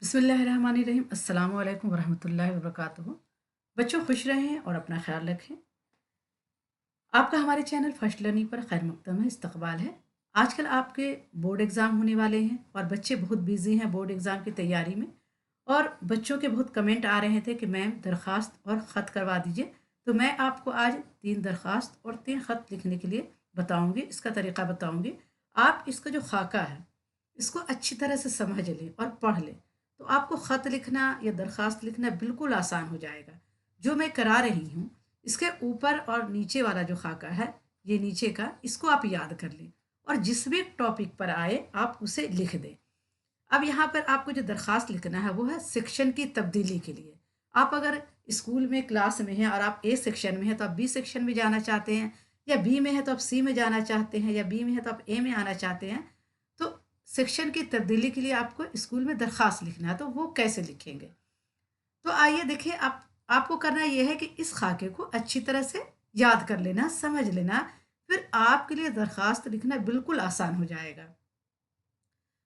बिस्मिल्लाहिर्रहमानिर्रहीम। अस्सलाम वालेकुम वरहमतुल्लाहि वबरकातुहू। बच्चों खुश रहें और अपना ख्याल रखें। आपका हमारे चैनल फर्स्ट लर्निंग पर खैर मकदम है, इस्तकबाल है। आजकल आपके बोर्ड एग्ज़ाम होने वाले हैं और बच्चे बहुत बिजी हैं बोर्ड एग्ज़ाम की तैयारी में। और बच्चों के बहुत कमेंट आ रहे थे कि मैम दरख्वास्त और ख़त करवा दीजिए। तो मैं आपको आज 3 दरख्वास्त और 3 ख़त लिखने के लिए बताऊंगी, इसका तरीका बताऊंगी। आप इसका जो खाका है इसको अच्छी तरह से समझ लें और पढ़ लें, तो आपको ख़त लिखना या दरख्वास्त लिखना बिल्कुल आसान हो जाएगा। जो मैं करा रही हूँ, इसके ऊपर और नीचे वाला जो खाका है, ये नीचे का, इसको आप याद कर लें और जिस भी टॉपिक पर आए आप उसे लिख दें। अब यहाँ पर आपको जो दरख्वास्त लिखना है वो है सेक्शन की तब्दीली के लिए। आप अगर स्कूल में क्लास में हैं और आप ए सेक्शन में हैं तो आप बी सेक्शन में जाना चाहते हैं, या बी में है तो आप सी में जाना चाहते हैं, या बी में है तो आप ए में आना चाहते हैं, तो सेक्शन की तब्दीली के लिए आपको स्कूल में दरख्वास्त लिखना है। तो वो कैसे लिखेंगे? तो आइए देखिए, आपको करना यह है कि इस खाके को अच्छी तरह से याद कर लेना, समझ लेना, फिर आपके लिए दरख्वास्त लिखना बिल्कुल आसान हो जाएगा।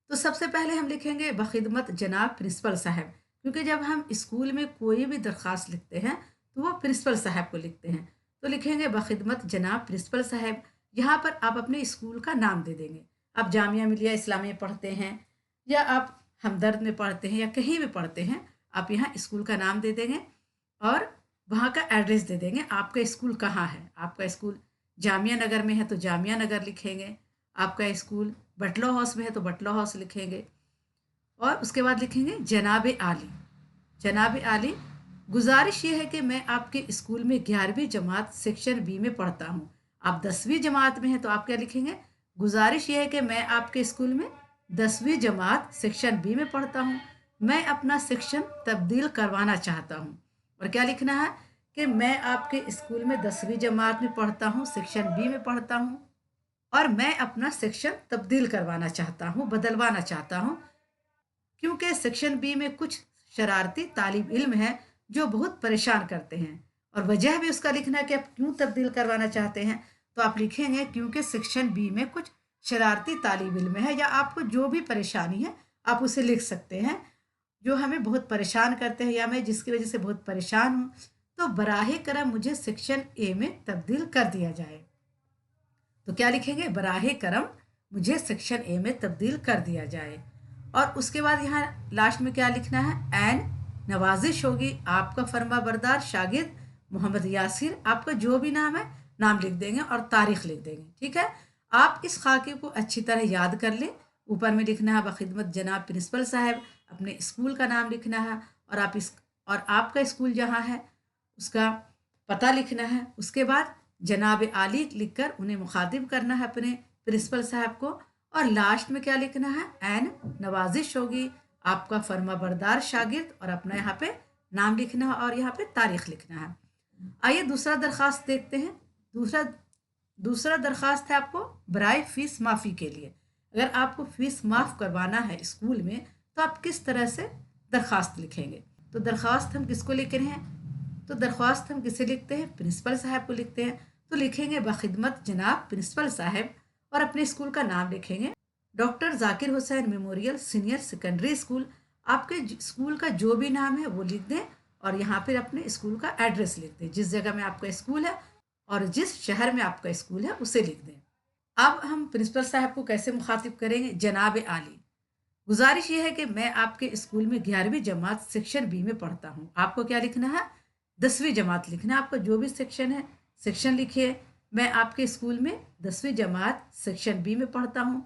तो सबसे पहले हम लिखेंगे बखिदमत जनाब प्रिंसिपल साहब, क्योंकि जब हम स्कूल में कोई भी दरख्वास्त लिखते हैं तो वो प्रिंसिपल साहब को लिखते हैं। तो लिखेंगे बखिदमत जनाब प्रिंसिपल साहब। यहाँ पर आप अपने स्कूल का नाम दे देंगे। आप जामिया मिलिया इस्लामिया पढ़ते हैं, या आप हमदर्द में पढ़ते हैं, या कहीं भी पढ़ते हैं, आप यहाँ स्कूल का नाम दे देंगे और वहाँ का एड्रेस दे देंगे। आपका स्कूल कहाँ है? आपका स्कूल जामिया नगर में है तो जामिया नगर लिखेंगे। आपका स्कूल बटला हाउस में है तो बटला हाउस लिखेंगे। और उसके बाद लिखेंगे जनाब आली। जनाब आली, गुजारिश ये है कि मैं आपके स्कूल में 11वीं जमात सेक्शन बी में पढ़ता हूँ। आप 10वीं जमात में हैं तो आप क्या लिखेंगे? गुजारिश ये है कि मैं आपके स्कूल में 10वीं जमात सेक्शन बी में पढ़ता हूँ। मैं अपना सेक्शन तब्दील करवाना चाहता हूँ। और क्या लिखना है कि मैं आपके स्कूल में 10वीं जमात में पढ़ता हूँ, सेक्शन बी में पढ़ता हूँ, और मैं अपना सेक्शन तब्दील करवाना चाहता हूँ, बदलवाना चाहता हूँ, क्योंकि सेक्शन बी में कुछ शरारती तालिब इल्म है जो बहुत परेशान करते हैं। और वजह भी उसका लिखना है कि आप क्यों तब्दील करवाना चाहते हैं। तो आप लिखेंगे क्योंकि सेक्शन बी में कुछ शरारती तालिब इल्म है, या आपको जो भी परेशानी है आप उसे लिख सकते हैं, जो हमें बहुत परेशान करते हैं या मैं जिसकी वजह से बहुत परेशान हूँ। तो बराहे करम मुझे सेक्शन ए में तब्दील कर दिया जाए। तो क्या लिखेंगे? बराहे करम मुझे सेक्शन ए में तब्दील कर दिया जाए। और उसके बाद यहाँ लास्ट में क्या लिखना है? एन नवाजिश होगी आपका फर्मा बरदार शागिर्द मोहम्मद यासिर। आपका जो भी नाम है नाम लिख देंगे और तारीख लिख देंगे। ठीक है, आप इस खाके को अच्छी तरह याद कर लें। ऊपर में लिखना है बखिदमत जनाब प्रिंसिपल साहब, अपने स्कूल का नाम लिखना है, और आपका स्कूल जहाँ है उसका पता लिखना है। उसके बाद जनाब आली लिखकर उन्हें मुखातिब करना है अपने प्रिंसिपल साहब को। और लास्ट में क्या लिखना है? एन नवाजिश होगी आपका फर्मा बरदार शागिर्द, और अपना यहाँ पे नाम लिखना है और यहाँ पे तारीख लिखना है। आइए दूसरा दरख्वास्त देखते हैं। दूसरा दूसरा दरख्वास्त है आपको बराए फीस माफ़ी के लिए। अगर आपको फीस माफ़ करवाना है स्कूल में तो आप किस तरह से दरख्वास्त लिखेंगे? तो दरख्वास्त हम किसको लिख रहे हैं? तो दरख्वास्त हम किसे लिखते हैं? प्रिंसिपल साहब को लिखते हैं। तो लिखेंगे बखिदमत जनाब प्रिंसिपल साहब, और अपने स्कूल का नाम लिखेंगे doctor Zakir Hussain memorial senior secondary school. आपके स्कूल का जो भी नाम है वो लिख दें, और यहाँ पर अपने स्कूल का एड्रेस लिख दें, जिस जगह में आपका स्कूल है और जिस शहर में आपका स्कूल है उसे लिख दें। अब हम प्रिंसिपल साहब को कैसे मुखातिब करेंगे? जनाब आली, गुजारिश ये है कि मैं आपके स्कूल में 11वीं जमात सेक्शन बी में पढ़ता हूँ। आपको क्या लिखना है? 10वीं जमात लिखना है। आपका जो भी सेक्शन है सेक्शन लिखिए। मैं आपके स्कूल में 10वीं जमात सेक्शन बी में पढ़ता हूँ।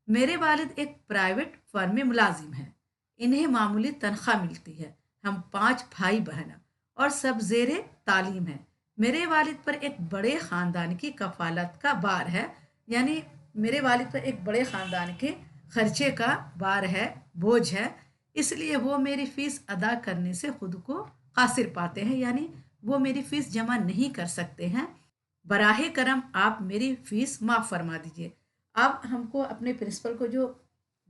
मेरे वालिद एक प्राइवेट फर्म में मुलाजिम हैं। इन्हें मामूली तनख्वाह मिलती है। हम 5 भाई बहन और सब जेरे तालीम हैं। मेरे वालिद पर एक बड़े ख़ानदान की कफालत का बार है, यानी मेरे वालिद पर एक बड़े ख़ानदान के खर्चे का बार है, बोझ है, इसलिए वो मेरी फ़ीस अदा करने से खुद को कासिर पाते हैं, यानी वो मेरी फ़ीस जमा नहीं कर सकते हैं। बराहे करम आप मेरी फ़ीस माफ़ फरमा दीजिए। अब हमको अपने प्रिंसिपल को जो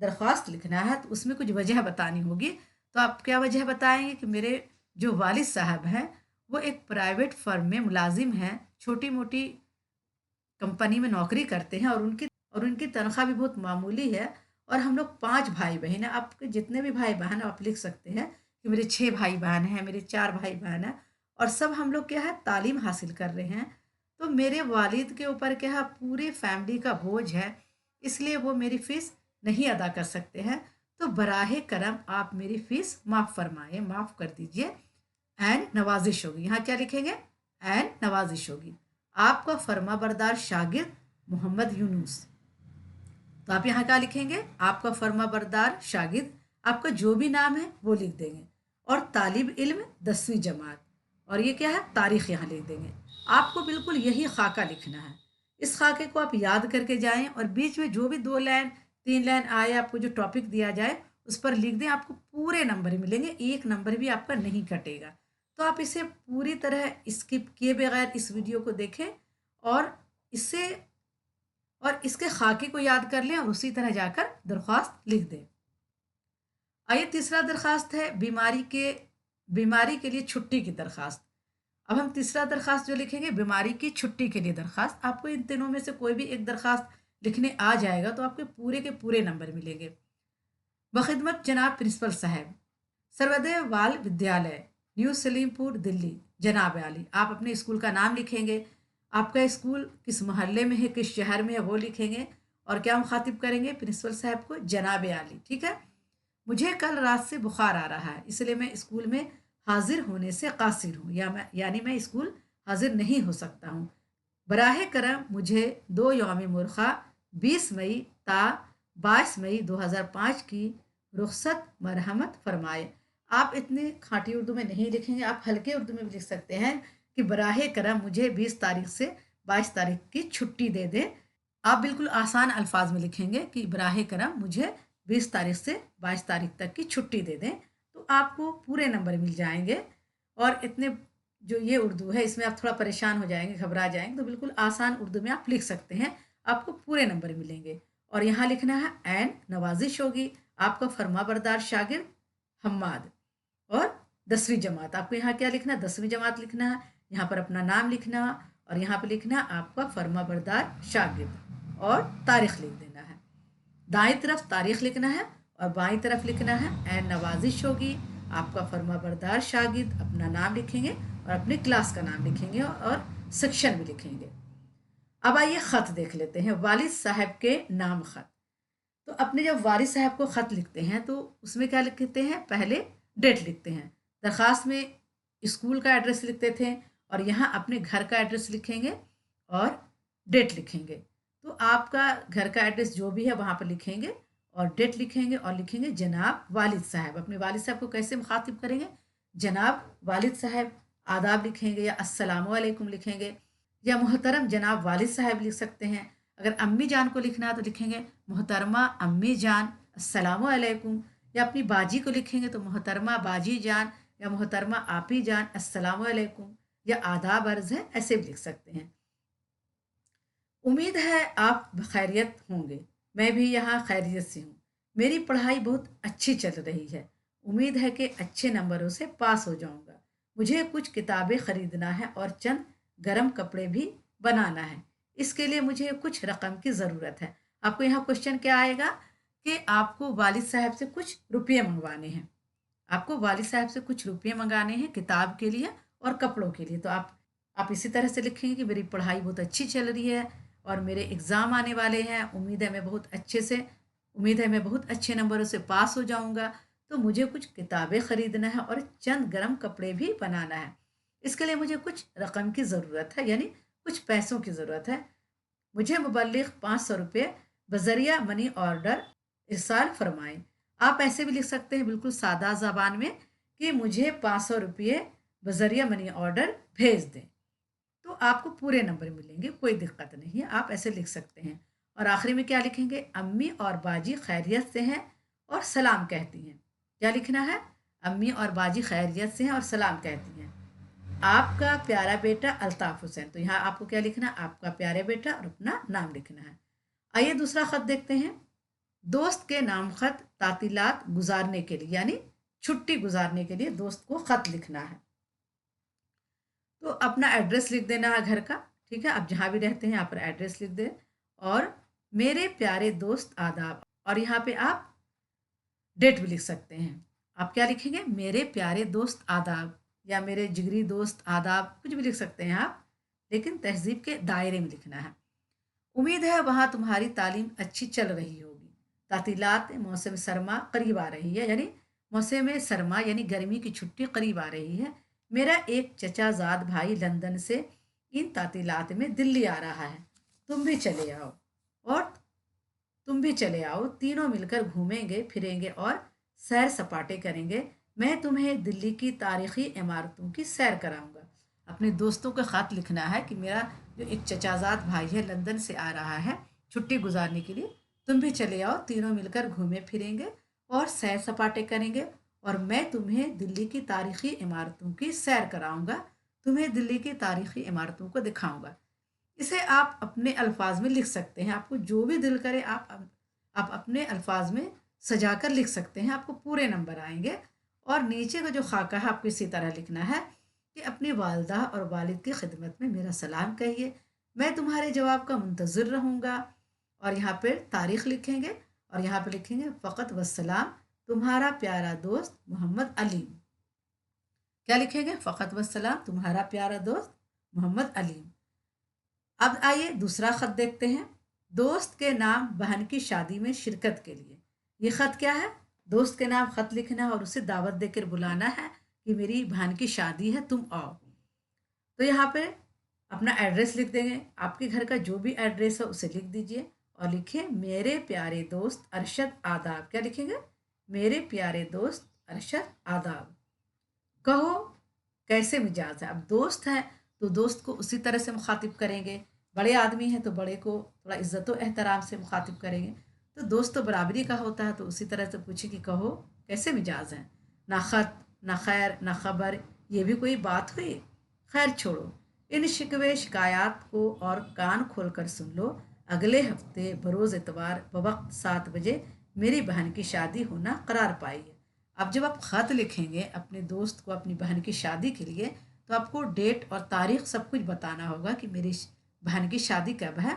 दरख्वास्त लिखना है तो उसमें कुछ वजह बतानी होगी। तो आप क्या वजह बताएंगे कि मेरे जो वालिद साहब हैं वो एक प्राइवेट फर्म में मुलाजिम हैं, छोटी मोटी कंपनी में नौकरी करते हैं, और उनकी तनख्वाह भी बहुत मामूली है, और हम लोग 5 भाई बहन हैं। आपके जितने भी भाई बहन हैं आप लिख सकते हैं कि मेरे 6 भाई बहन हैं, मेरे 4 भाई बहन हैं, और सब हम लोग क्या है तालीम हासिल कर रहे हैं। तो मेरे वालिद के ऊपर क्या है पूरे फैमिली का बोझ है, इसलिए वो मेरी फ़ीस नहीं अदा कर सकते हैं। तो बराहे करम आप मेरी फ़ीस माफ़ फरमाएँ, माफ़ कर दीजिए। एन नवाजिश होगी, यहाँ क्या लिखेंगे? एन नवाजिश होगी। आपका फर्मा बरदार शागिर्द मोहम्मद यूनुस। तो आप यहाँ क्या लिखेंगे? आपका फर्मा बरदार शागिर्द, आपका जो भी नाम है वो लिख देंगे, और तालिब इल्म 10वीं जमात, और ये क्या है तारीख यहाँ लिख देंगे। आपको बिल्कुल यही खाका लिखना है। इस खाके को आप याद करके जाएं, और बीच में जो भी 2 लाइन 3 लाइन आए आपको जो टॉपिक दिया जाए उस पर लिख दें, आपको पूरे नंबर मिलेंगे, एक नंबर भी आपका नहीं कटेगा। तो आप इसे पूरी तरह स्किप किए बगैर इस वीडियो को देखें, और इससे और इसके खाके को याद कर लें और उसी तरह जाकर दरख्वास्त लिख दें। आइए तीसरा दरख्वास्त है बीमारी के लिए छुट्टी की दरख्वास्त। अब हम तीसरा दरख्वास्त जो लिखेंगे बीमारी की छुट्टी के लिए दरख्वास्त। आपको इन तीनों में से कोई भी एक दरख्वास्त लिखने आ जाएगा तो आपके पूरे के पूरे नंबर मिलेंगे। बखिदमत जनाब प्रिंसिपल साहब, सर्वोदय बाल विद्यालय, न्यू सलीमपुर, दिल्ली, जनाब आली। आप अपने स्कूल का नाम लिखेंगे, आपका स्कूल किस मोहल्ले में है, किस शहर में है वो लिखेंगे, और क्या मुखातिब करेंगे प्रिंसिपल साहब को? जनाब आली। ठीक है। मुझे कल रात से बुखार आ रहा है, इसलिए मैं स्कूल में हाजिर होने से कासिर हूँ, यानी मैं स्कूल हाजिर नहीं हो सकता हूँ। बराह करम मुझे 2 यौम मुरखा 20 मई ता 22 मई 2005 की रुखसत मरहमत फरमाए। आप इतनी खाटी उर्दू में नहीं लिखेंगे, आप हल्के उर्दू में भी लिख सकते हैं कि बराह करम मुझे 20 तारीख से 22 तारीख की छुट्टी दे दें। आप बिल्कुल आसान अल्फाज में लिखेंगे कि बराह करम मुझे 20 तारीख से 22 तारीख तक की छुट्टी दे दें, तो आपको पूरे नंबर मिल जाएंगे। और इतने जो ये उर्दू है इसमें आप थोड़ा परेशान हो जाएंगे, घबरा जाएंगे, तो बिल्कुल आसान उर्दू में आप लिख सकते हैं, आपको पूरे नंबर मिलेंगे। और यहाँ लिखना है एन नवाजिश होगी, आपका फर्मा बरदार शागिर्द हम्माद, और 10वीं जमात। आपको यहाँ क्या लिखना है? 10वीं जमात लिखना है। यहाँ पर अपना नाम लिखना, और यहाँ पर लिखना आपका फर्मा बरदार शागिर्द, और तारीख लिख देना है। दाएं तरफ तारीख लिखना है और बाएं तरफ लिखना है एन नवाजिश होगी, आपका फर्मा बरदार शागिर्द, अपना नाम लिखेंगे और अपनी क्लास का नाम लिखेंगे और सेक्शन भी लिखेंगे। अब आइए ख़त देख लेते हैं। वालिद साहब के नाम ख़त। तो अपने जब वालिद साहब को ख़त लिखते हैं तो उसमें क्या लिखते हैं? पहले डेट लिखते हैं। दरख्वास्त में स्कूल का एड्रेस लिखते थे, और यहाँ अपने घर का एड्रेस लिखेंगे और डेट लिखेंगे। तो आपका घर का एड्रेस जो भी है वहाँ पर लिखेंगे और डेट लिखेंगे, और लिखेंगे जनाब वालिद साहब। अपने वालिद साहब को कैसे मुखातिब करेंगे? जनाब वालिद साहब। आदाब लिखेंगे या अस्सलाम वालेकुम लिखेंगे, या मोहतरम जनाब वालिद साहब लिख सकते हैं। अगर अम्मी जान को लिखना है तो लिखेंगे मोहतरमा अम्मी जान अस्सलाम वालेकुम, या अपनी बाजी को लिखेंगे तो मोहतरमा बाजी जान या मोहतरमा आपी जान अस्सलाम वालेकुम, या आदाब अर्ज है, ऐसे भी लिख सकते हैं। उम्मीद है आप खैरियत होंगे, मैं भी यहाँ खैरियत से हूँ। मेरी पढ़ाई बहुत अच्छी चल रही है, उम्मीद है कि अच्छे नंबरों से पास हो जाऊँगा। मुझे कुछ किताबें ख़रीदना है और चंद गर्म कपड़े भी बनाना है, इसके लिए मुझे कुछ रकम की ज़रूरत है। आपको यहाँ क्वेश्चन क्या आएगा कि आपको वालिद साहब से कुछ रुपये मंगवाने हैं, आपको वालिद साहब से कुछ रुपये मंगाने हैं किताब के लिए और कपड़ों के लिए। तो आप इसी तरह से लिखेंगे कि मेरी पढ़ाई बहुत अच्छी चल रही है और मेरे एग्ज़ाम आने वाले हैं, उम्मीद है मैं बहुत अच्छे नंबरों से पास हो जाऊंगा, तो मुझे कुछ किताबें ख़रीदना है और चंद गर्म कपड़े भी बनाना है, इसके लिए मुझे कुछ रकम की ज़रूरत है, यानी कुछ पैसों की ज़रूरत है। मुझे मुबल्लिग 500 रुपये बजरिया मनी ऑर्डर इरसाल फरमाएं। आप ऐसे भी लिख सकते हैं बिल्कुल सादा ज़बान में कि मुझे 500 रुपये बजरिया मनी ऑर्डर भेज दें, तो आपको पूरे नंबर मिलेंगे, कोई दिक्कत नहीं है, आप ऐसे लिख सकते हैं। और आखिरी में क्या लिखेंगे? अम्मी और बाजी खैरियत से हैं और सलाम कहती हैं। क्या लिखना है? अम्मी और बाजी खैरियत से हैं और सलाम कहती हैं। आपका प्यारा बेटा अल्ताफ हुसैन। तो यहाँ आपको क्या लिखना है? आपका प्यारे बेटा और अपना नाम लिखना है। आइए दूसरा खत देखते हैं। दोस्त के नाम खत तातीलात गुजारने के लिए, यानी छुट्टी गुजारने के लिए दोस्त को खत लिखना है। तो अपना एड्रेस लिख देना है घर का, ठीक है, आप जहाँ भी रहते हैं यहाँ पर एड्रेस लिख दें। और मेरे प्यारे दोस्त आदाब, और यहाँ पे आप डेट भी लिख सकते हैं। आप क्या लिखेंगे, मेरे प्यारे दोस्त आदाब, या मेरे जिगरी दोस्त आदाब, कुछ भी लिख सकते हैं आप, लेकिन तहजीब के दायरे में लिखना है। उम्मीद है वहाँ तुम्हारी तालीम अच्छी चल रही होगी। तातीलात मौसम सरमा करीब आ रही है, यानी मौसम सरमा यानी गर्मी की छुट्टी करीब आ रही है। मेरा एक चचाजाद भाई लंदन से इन तातीलात में दिल्ली आ रहा है। तुम भी चले आओ, और तुम भी चले आओ, तीनों मिलकर घूमेंगे फिरेंगे और सैर सपाटे करेंगे। मैं तुम्हें दिल्ली की तारीखी इमारतों की सैर कराऊंगा। अपने दोस्तों को ख़त लिखना है कि मेरा जो एक चचाजाद भाई है लंदन से आ रहा है छुट्टी गुजारने के लिए, तुम भी चले आओ, तीनों मिलकर घूमे फिरेंगे और सैर सपाटे करेंगे, और मैं तुम्हें दिल्ली की तारीखी इमारतों की सैर कराऊंगा, तुम्हें दिल्ली की तारीखी इमारतों को दिखाऊंगा। इसे आप अपने अल्फाज में लिख सकते हैं, आपको जो भी दिल करे आप अपने अल्फाज में सजा कर लिख सकते हैं, आपको पूरे नंबर आएंगे। और नीचे का जो खाका है आपको इसी तरह लिखना है कि अपनी वालदा और वालिद की खिदमत में मेरा सलाम कहिए, मैं तुम्हारे जवाब का मुंतज़िर रहूँगा। और यहाँ पे तारीख़ लिखेंगे, और यहाँ पे लिखेंगे फ़कत वस्सलाम, तुम्हारा प्यारा दोस्त मोहम्मद अलीम। क्या लिखेंगे, फ़कत वस्सलाम, तुम्हारा प्यारा दोस्त मोहम्मद अलीम। अब आइए दूसरा ख़त देखते हैं। दोस्त के नाम बहन की शादी में शिरकत के लिए। ये ख़त क्या है, दोस्त के नाम ख़त लिखना है और उसे दावत देकर बुलाना है कि मेरी बहन की शादी है, तुम आओ। तो यहाँ पे अपना एड्रेस लिख देंगे, आपके घर का जो भी एड्रेस है उसे लिख दीजिए और लिखिए मेरे प्यारे दोस्त अरशद आदाब। क्या लिखेंगे, मेरे प्यारे दोस्त अरशद आदाब। कहो कैसे मिजाज है। अब दोस्त है तो दोस्त को उसी तरह से मुखातिब करेंगे, बड़े आदमी हैं तो बड़े को थोड़ा इज्जत व एहतराम से मुखातिब करेंगे। तो दोस्त तो बराबरी का होता है, तो उसी तरह से पूछे कि कहो कैसे मिजाज हैं। ना ख़त, ना खैर, ना खबर, ये भी कोई बात हुई। खैर छोड़ो, इन शिकवे शिकायत को और कान खोल कर सुन लो। अगले हफ्ते बरोज़ एतवार बवक्त 7 बजे मेरी बहन की शादी होना करार पाई है। अब जब आप ख़त लिखेंगे अपने दोस्त को अपनी बहन की शादी के लिए, तो आपको डेट और तारीख सब कुछ बताना होगा कि मेरी बहन की शादी कब है।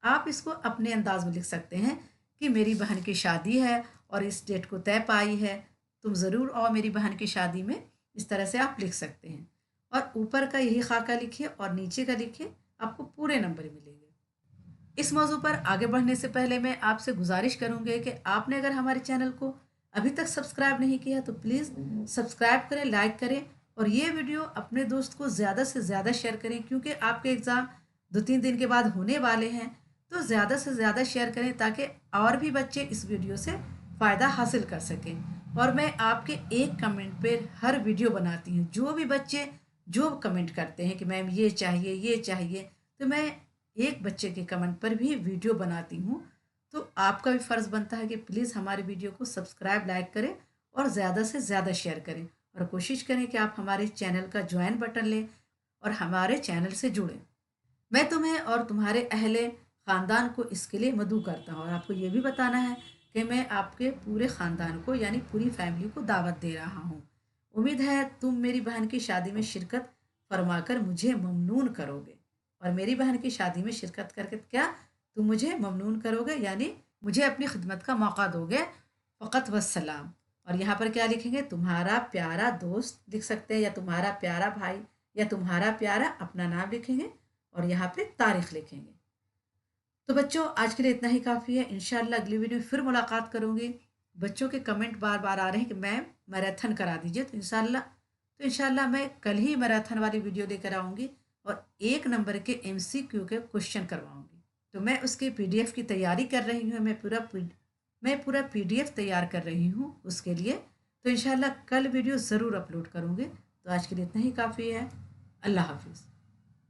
आप इसको अपने अंदाज में लिख सकते हैं कि मेरी बहन की शादी है और इस डेट को तय पाई है, तुम ज़रूर आओ मेरी बहन की शादी में। इस तरह से आप लिख सकते हैं, और ऊपर का यही खाका लिखिए और नीचे का लिखिए, आपको पूरे नंबर मिलेंगे। इस मौजू पर आगे बढ़ने से पहले मैं आपसे गुजारिश करूंगी कि आपने अगर हमारे चैनल को अभी तक सब्सक्राइब नहीं किया तो प्लीज़ सब्सक्राइब करें, लाइक करें, और ये वीडियो अपने दोस्त को ज़्यादा से ज़्यादा शेयर करें, क्योंकि आपके एग्ज़ाम 2-3 दिन के बाद होने वाले हैं। तो ज़्यादा से ज़्यादा शेयर करें ताकि और भी बच्चे इस वीडियो से फ़ायदा हासिल कर सकें। और मैं आपके एक कमेंट पर हर वीडियो बनाती हूँ। जो भी बच्चे जो कमेंट करते हैं कि मैम ये चाहिए ये चाहिए, तो मैं एक बच्चे के कमेंट पर भी वीडियो बनाती हूँ। तो आपका भी फ़र्ज़ बनता है कि प्लीज़ हमारे वीडियो को सब्सक्राइब, लाइक करें और ज़्यादा से ज़्यादा शेयर करें, और कोशिश करें कि आप हमारे चैनल का ज्वाइन बटन लें और हमारे चैनल से जुड़ें। मैं तुम्हें और तुम्हारे अहले ख़ानदान को इसके लिए मदऊ करता हूँ, और आपको ये भी बताना है कि मैं आपके पूरे ख़ानदान को यानी पूरी फैमिली को दावत दे रहा हूँ। उम्मीद है तुम मेरी बहन की शादी में शिरकत फरमाकर मुझे ममनून करोगे, और मेरी बहन की शादी में शिरकत करके क्या तुम मुझे ममनून करोगे, यानी मुझे अपनी खिदमत का मौका दोगे। फ़कत वस्सलाम। और यहाँ पर क्या लिखेंगे, तुम्हारा प्यारा दोस्त लिख सकते हैं, या तुम्हारा प्यारा भाई, या तुम्हारा प्यारा, अपना नाम लिखेंगे और यहाँ पे तारीख लिखेंगे। तो बच्चों आज के लिए इतना ही काफ़ी है। इंशाल्लाह अगली वीडियो में फिर मुलाकात करूँगी। बच्चों के कमेंट बार बार आ रहे हैं कि मैम मैराथन करा दीजिए, तो इंशाल्लाह मैं कल ही मैराथन वाली वीडियो लेकर आऊँगी और 1 नंबर के MCQ के क्वेश्चन करवाऊँगी। तो मैं उसके PDF की तैयारी कर रही हूँ, मैं पूरा PDF तैयार कर रही हूँ उसके लिए। तो इंशाल्लाह कल वीडियो ज़रूर अपलोड करूँगी। तो आज के लिए इतना ही काफ़ी है। अल्लाह हाफिज़।